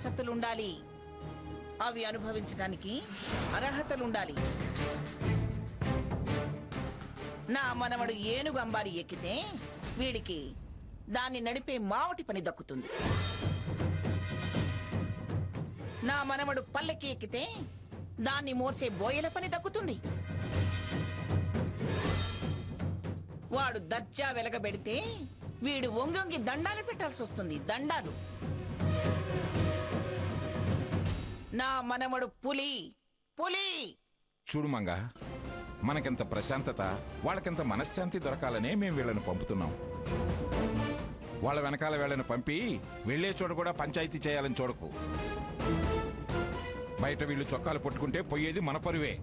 వసతులుండాలి. అవి అనుభవించడానికి అర్హతలుండాలి. నా మనవడు ఏనుగు అంబారి ఎక్కితే వీడికి దాన్ని నడిపే మావటి పని దక్కుతుంది. నా మనవడు పల్లెకి ఎక్కితే దాన్ని మోసే బోయల పని దక్కుతుంది. వాడు దర్జా వెలగబెడితే వీడు వంగొంగి దండాలు పెట్టాల్సి వస్తుంది. దండాలు. నా మనవడు పులి. పులి. చూడు మంగ, మనకెంత ప్రశాంతత, వాళ్ళకెంత మనశ్శాంతి దొరకాలనే మేము వీళ్ళని పంపుతున్నాం. వాళ్ళ వెనకాల వీళ్ళని పంపి వెళ్లే చోట కూడా పంచాయతీ చేయాలని చూడకు. బయట వీళ్ళు చొక్కాలు పట్టుకుంటే పోయేది మన పరువే.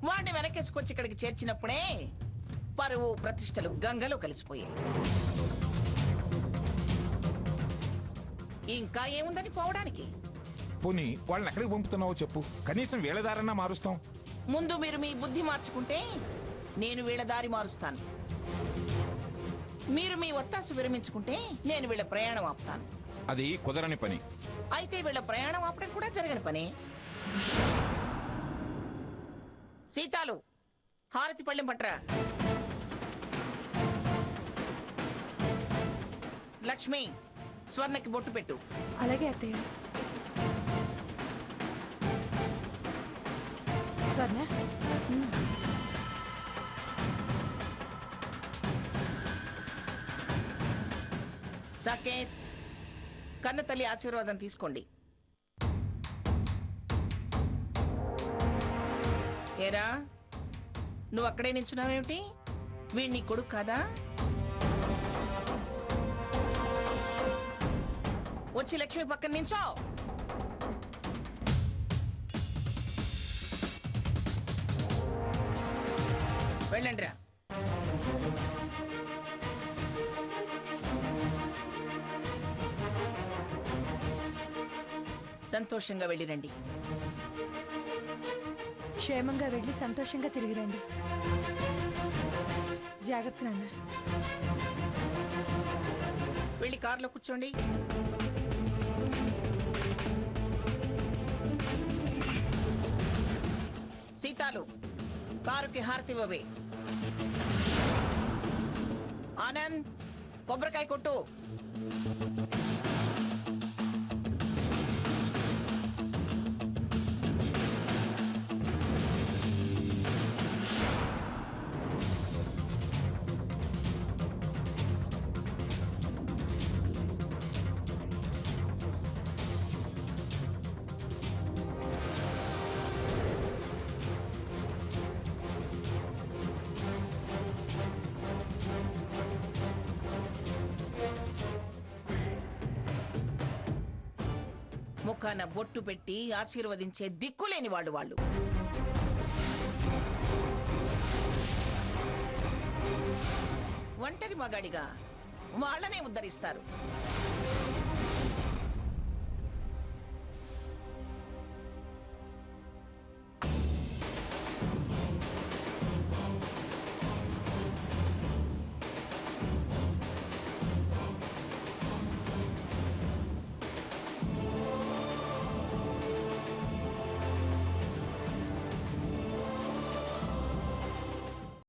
వాడిని వెనకేసుకొచ్చి ఇక్కడికి చేర్చినప్పుడే పరువు ప్రతిష్టలు గంగలో కలిసిపోయాయి. ఇంకా ఏముందని పోవడానికి? పోనీ వాళ్ళని ఎక్కడికి పంపుతున్నావో చెప్పు, కనీసం వీళ్ళ దారన్నా మారుస్తాం. ముందు మీరు మీ బుద్ధి మార్చుకుంటే నేను వీళ్ళ దారి మారుస్తాను. మీరు మీ ఒత్తాసు విరమించుకుంటే నేను వీళ్ళ ప్రయాణం ఆపుతాను. అది కుదరని పని. అయితే వీళ్ళ ప్రయాణం ఆపడం కూడా జరగని పని. సీతాలు, హారతి పళ్ళెం పట్రా. లక్ష్మి, స్వర్ణకి బొట్టు పెట్టు. అలాగే అత్తయ్య. స్వర్ణ, సాకేత్, కన్న తల్లి ఆశీర్వాదం తీసుకోండి. ఏరా, నువ్వు అక్కడే నించున్నావేమిటి? వీణ్ణి కొడుకు కాదా? వచ్చి లక్ష్మి పక్కన నించో. వెళ్ళండిరా. సంతోషంగా వెళ్ళిరండి. క్షేమంగా వెళ్ళి సంతోషంగా తిరిగి రండి. జాగ్రత్త నాన్న. వెళ్ళి కారులో కూర్చోండి. సీతాలు, కారుకి హారతి ఇవ్వవే. ఆనంద్, కొబ్బరికాయ కొట్టు. ముఖాన బొట్టు పెట్టి ఆశీర్వదించే దిక్కులేని వాళ్ళు వాళ్ళు. ఒంటరి మగాడిగా వాళ్ళనే ఉద్ధరిస్తారు.